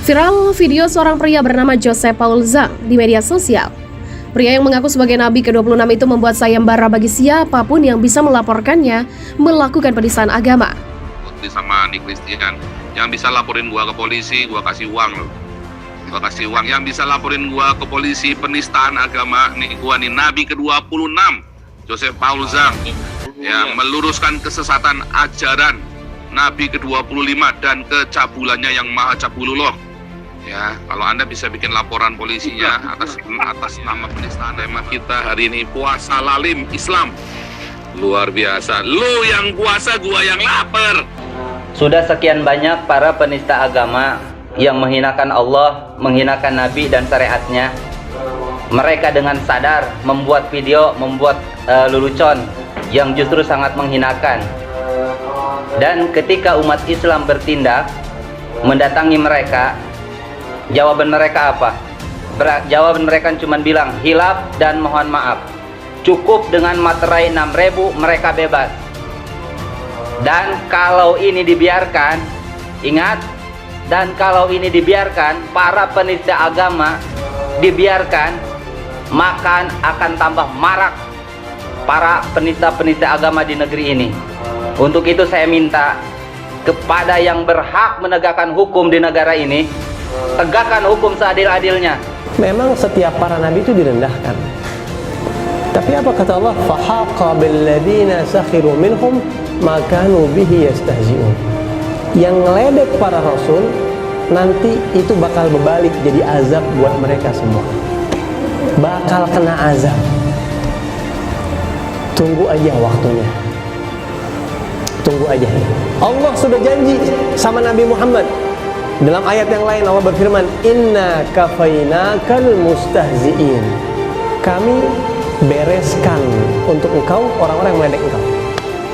Viral video seorang pria bernama Joseph Paul Zhang di media sosial. Pria yang mengaku sebagai nabi ke-26 itu membuat sayembara bagi siapapun yang bisa melaporkannya melakukan penistaan agama. Sama Nick Christian, yang bisa laporin gua ke polisi, gua kasih uang loh. Gua kasih uang. Yang bisa laporin gua ke polisi penistaan agama, nih gua nih nabi ke-26, Joseph Paul Zhang, yang meluruskan kesesatan ajaran nabi ke-25 dan kecabulannya yang maha cabulullah. Ya, kalau Anda bisa bikin laporan polisinya atas nama penistaan. Tema kita hari ini puasa lalim Islam. Luar biasa. Lu yang puasa, gua yang lapar. Sudah sekian banyak para penista agama yang menghinakan Allah, menghinakan Nabi dan syariatnya. Mereka dengan sadar membuat video, membuat lelucon yang justru sangat menghinakan. Dan ketika umat Islam bertindak mendatangi mereka, jawaban mereka apa? Jawaban mereka cuma bilang hilaf dan mohon maaf. Cukup dengan materai 6.000 mereka bebas. Dan kalau ini dibiarkan, ingat, dan kalau ini dibiarkan, para penista agama dibiarkan, maka akan tambah marak para penista-penista agama di negeri ini. Untuk itu saya minta kepada yang berhak menegakkan hukum di negara ini, tegakkan hukum seadil-adilnya. Memang setiap para nabi itu direndahkan. Tapi apa kata Allah? Fahaqa billadzina sakhiru minhum ma kanu bihi yastahzi'un. Yang ngeledek para rasul nanti itu bakal berbalik jadi azab buat mereka semua. Bakal kena azab. Tunggu aja waktunya. Tunggu aja. Allah sudah janji sama Nabi Muhammad. Dalam ayat yang lain Allah berfirman, "Inna kafainakal mustahzi'in." Kami bereskan untuk engkau orang-orang yang meledek engkau.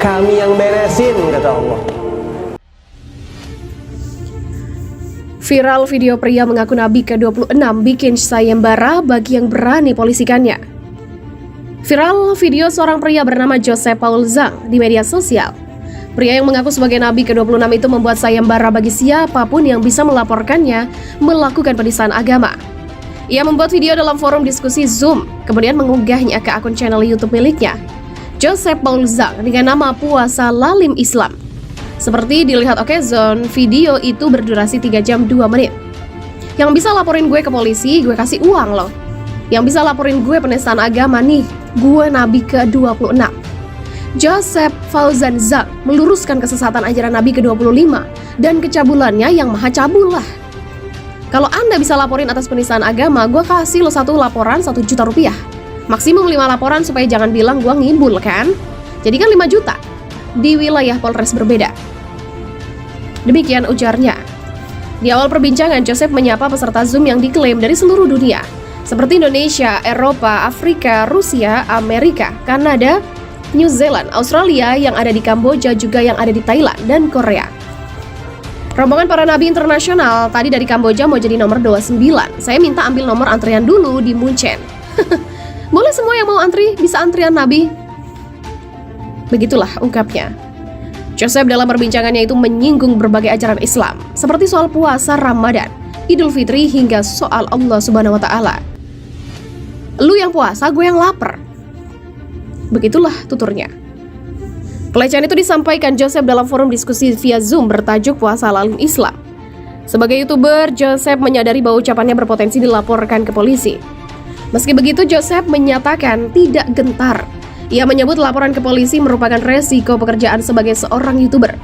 Kami yang beresin, kata Allah. Viral video pria mengaku nabi ke-26 bikin sayembara bagi yang berani polisikannya. Viral video seorang pria bernama Joseph Paul Zhang di media sosial. Pria yang mengaku sebagai nabi ke-26 itu membuat sayembara bagi siapapun yang bisa melaporkannya melakukan penistaan agama. Ia membuat video dalam forum diskusi Zoom, kemudian mengunggahnya ke akun channel YouTube miliknya, Joseph Paul Zhang, dengan nama Puasa Lalim Islam. Seperti dilihat Okezone, video itu berdurasi 3 jam 2 menit. Yang bisa laporin gue ke polisi, gue kasih uang loh. Yang bisa laporin gue penistaan agama nih, gue nabi ke-26. Joseph Fauzan Zhang meluruskan kesesatan ajaran Nabi ke-25 dan kecabulannya yang maha cabul lah. Kalau Anda bisa laporin atas penistaan agama, gue kasih lo satu laporan 1 juta rupiah. Maksimum 5 laporan supaya jangan bilang gue ngibul kan. Jadi kan 5 juta di wilayah Polres berbeda. Demikian ujarnya. Di awal perbincangan, Joseph menyapa peserta Zoom yang diklaim dari seluruh dunia, seperti Indonesia, Eropa, Afrika, Rusia, Amerika, Kanada, New Zealand, Australia, yang ada di Kamboja, juga yang ada di Thailand dan Korea. Rombongan para nabi internasional tadi dari Kamboja mau jadi nomor 29. Saya minta ambil nomor antrian dulu di Munchen. Boleh semua yang mau antri, bisa antrian nabi. Begitulah ungkapnya. Joseph dalam perbincangannya itu menyinggung berbagai ajaran Islam, seperti soal puasa Ramadan, Idul Fitri, hingga soal Allah Subhanahu wa Ta'ala. Lu yang puasa, gue yang lapar. Begitulah tuturnya. Pelecehan itu disampaikan Joseph dalam forum diskusi via Zoom bertajuk Puasa Lalim Islam. Sebagai YouTuber, Joseph menyadari bahwa ucapannya berpotensi dilaporkan ke polisi. Meski begitu, Joseph menyatakan tidak gentar. Ia menyebut laporan ke polisi merupakan resiko pekerjaan sebagai seorang YouTuber.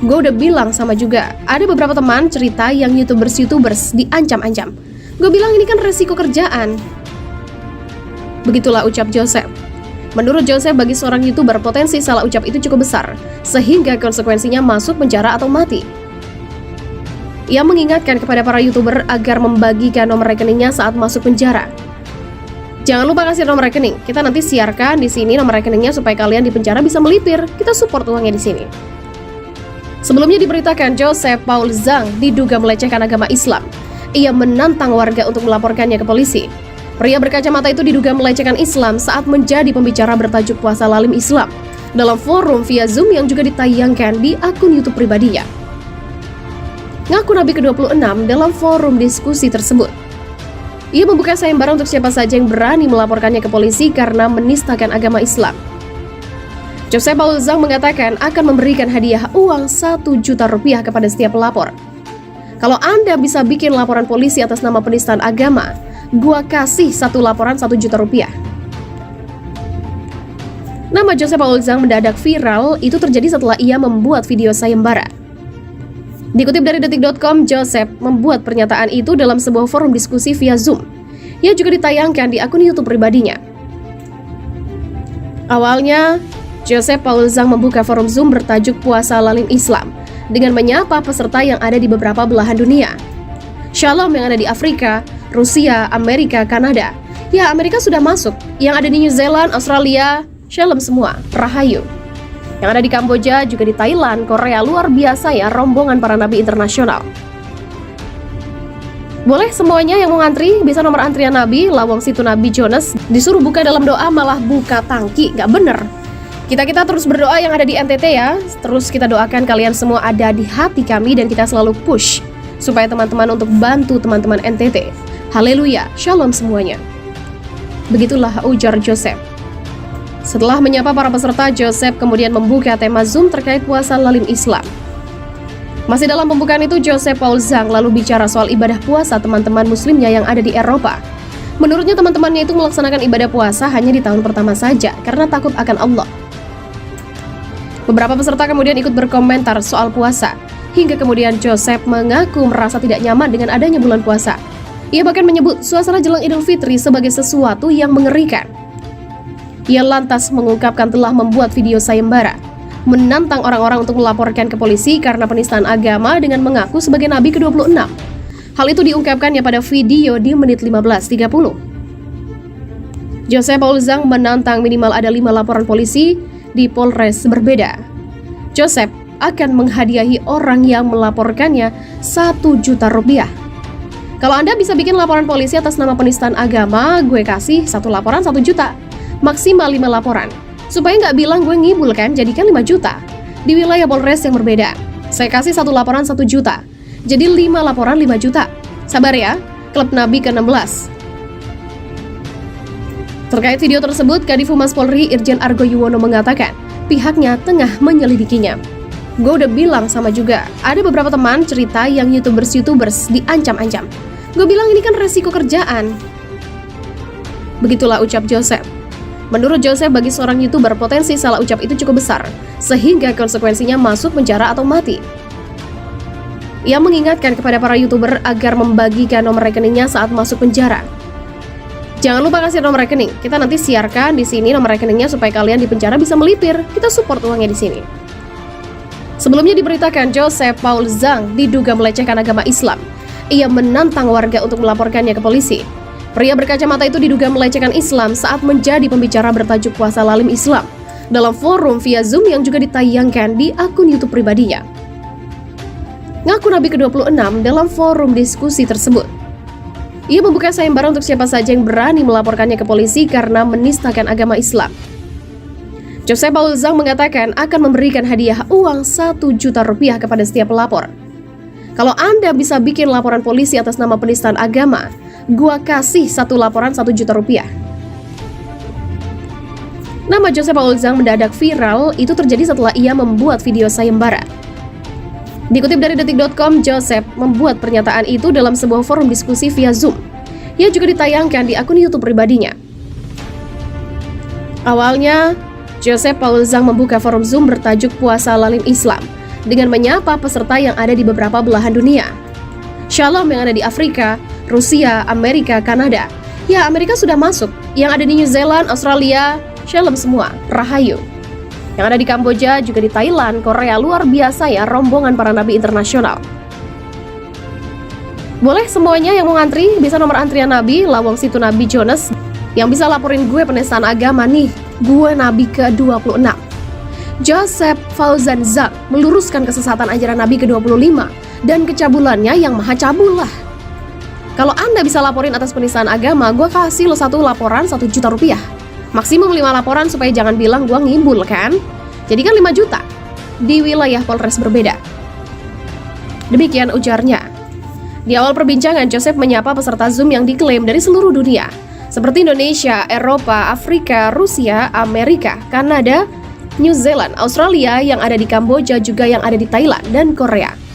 Gue udah bilang sama juga, ada beberapa teman cerita yang YouTubers diancam-ancam. Gue bilang ini kan resiko kerjaan. Begitulah ucap Joseph. Menurut Joseph, bagi seorang YouTuber, potensi salah ucap itu cukup besar, sehingga konsekuensinya masuk penjara atau mati. Ia mengingatkan kepada para YouTuber agar membagikan nomor rekeningnya saat masuk penjara. Jangan lupa kasih nomor rekening, kita nanti siarkan di sini nomor rekeningnya supaya kalian di penjara bisa melipir, kita support uangnya di sini. Sebelumnya diberitakan Joseph Paul Zhang diduga melecehkan agama Islam. Ia menantang warga untuk melaporkannya ke polisi. Pria berkacamata itu diduga melecehkan Islam saat menjadi pembicara bertajuk Puasa Lalim Islam dalam forum via Zoom yang juga ditayangkan di akun YouTube pribadinya. ngaku Nabi ke-26 dalam forum diskusi tersebut. Ia membuka sayembara untuk siapa saja yang berani melaporkannya ke polisi karena menistakan agama Islam. Joseph Paul Zhang mengatakan akan memberikan hadiah uang 1 juta rupiah kepada setiap pelapor. Kalau Anda bisa bikin laporan polisi atas nama penistaan agama, gua kasih satu laporan 1 juta rupiah. Nama Joseph Paul Zhang mendadak viral itu terjadi setelah ia membuat video sayembara. Dikutip dari detik.com, Joseph membuat pernyataan itu dalam sebuah forum diskusi via Zoom. Ia juga ditayangkan di akun YouTube pribadinya. Awalnya, Joseph Paul Zhang membuka forum Zoom bertajuk Puasa Lalim Islam dengan menyapa peserta yang ada di beberapa belahan dunia. Shalom yang ada di Afrika, Rusia, Amerika, Kanada. Ya, Amerika sudah masuk. Yang ada di New Zealand, Australia, shalom semua, rahayu. Yang ada di Kamboja, juga di Thailand, Korea, luar biasa ya rombongan para nabi internasional. Boleh semuanya yang mau ngantri, bisa nomor antrian nabi, lawang situ Nabi Jonas, disuruh buka dalam doa malah buka tangki, gak bener. Kita terus berdoa yang ada di NTT ya. Terus kita doakan kalian semua ada di hati kami dan kita selalu push supaya teman-teman untuk bantu teman-teman NTT. Haleluya, shalom semuanya. Begitulah ujar Joseph. Setelah menyapa para peserta, Joseph kemudian membuka tema Zoom terkait puasa lalim Islam. Masih dalam pembukaan itu, Joseph Paul Zhang lalu bicara soal ibadah puasa teman-teman muslimnya yang ada di Eropa. Menurutnya teman-temannya itu melaksanakan ibadah puasa hanya di tahun pertama saja karena takut akan Allah. Beberapa peserta kemudian ikut berkomentar soal puasa, hingga kemudian Joseph mengaku merasa tidak nyaman dengan adanya bulan puasa. Ia bahkan menyebut suasana jelang Idul Fitri sebagai sesuatu yang mengerikan. Ia lantas mengungkapkan telah membuat video sayembara, menantang orang-orang untuk melaporkan ke polisi karena penistaan agama dengan mengaku sebagai Nabi ke-26. Hal itu diungkapkannya pada video di menit 15.30. Joseph Paul Zhang menantang minimal ada 5 laporan polisi di Polres berbeda. Joseph akan menghadiahi orang yang melaporkannya 1 juta rupiah. Kalau Anda bisa bikin laporan polisi atas nama penistaan agama, gue kasih 1 laporan 1 juta. Maksimal 5 laporan. Supaya nggak bilang gue ngibul kan, jadikan 5 juta. Di wilayah Polres yang berbeda. Saya kasih 1 laporan 1 juta. Jadi 5 laporan 5 juta. Sabar ya, Klub Nabi ke-16. Terkait video tersebut, Kadif Humas Polri Irjen Argo Yuwono mengatakan pihaknya tengah menyelidikinya. Gue udah bilang sama juga, ada beberapa teman cerita yang YouTubers diancam-ancam. Gue bilang ini kan resiko kerjaan. Begitulah ucap Joseph. Menurut Joseph, bagi seorang YouTuber potensi salah ucap itu cukup besar, sehingga konsekuensinya masuk penjara atau mati. Ia mengingatkan kepada para YouTuber agar membagikan nomor rekeningnya saat masuk penjara. Jangan lupa kasih nomor rekening. Kita nanti siarkan di sini nomor rekeningnya supaya kalian di penjara bisa melipir. Kita support uangnya di sini. Sebelumnya diberitakan Joseph Paul Zhang diduga melecehkan agama Islam. Ia menantang warga untuk melaporkannya ke polisi. Pria berkacamata itu diduga melecehkan Islam saat menjadi pembicara bertajuk Puasa Lalim Islam dalam forum via Zoom yang juga ditayangkan di akun YouTube pribadinya. Ngaku Nabi ke-26 dalam forum diskusi tersebut. Ia membuka sayembara untuk siapa saja yang berani melaporkannya ke polisi karena menistakan agama Islam. Joseph Paul Zhang mengatakan akan memberikan hadiah uang 1 juta rupiah kepada setiap pelapor. Kalau Anda bisa bikin laporan polisi atas nama penistaan agama, gua kasih 1 laporan 1 juta rupiah. Nama Joseph Paul Zhang mendadak viral itu terjadi setelah ia membuat video sayembara. Dikutip dari detik.com, Joseph membuat pernyataan itu dalam sebuah forum diskusi via Zoom. Ia juga ditayangkan di akun YouTube pribadinya. Awalnya, Joseph Paul Zhang membuka forum Zoom bertajuk Puasa Lalim Islam dengan menyapa peserta yang ada di beberapa belahan dunia. Shalom yang ada di Afrika, Rusia, Amerika, Kanada. Ya, Amerika sudah masuk. Yang ada di New Zealand, Australia, shalom semua, rahayu. Yang ada di Kamboja, juga di Thailand, Korea, luar biasa ya rombongan para nabi internasional. Boleh semuanya yang mau ngantri, bisa nomor antrian nabi, lawang situ Nabi Jonas. Yang bisa laporin gue penistaan agama nih, gue Nabi ke-26. Joseph Fauzan Zhang meluruskan kesesatan ajaran Nabi ke-25 dan kecabulannya yang maha cabul lah. Kalau Anda bisa laporin atas penistaan agama, gue kasih lo 1 laporan 1 juta rupiah. Maksimum 5 laporan supaya jangan bilang gue ngibul kan. Jadi kan 5 juta di wilayah Polres berbeda. Demikian ujarnya. Di awal perbincangan, Joseph menyapa peserta Zoom yang diklaim dari seluruh dunia, seperti Indonesia, Eropa, Afrika, Rusia, Amerika, Kanada, New Zealand, Australia, yang ada di Kamboja, juga yang ada di Thailand dan Korea.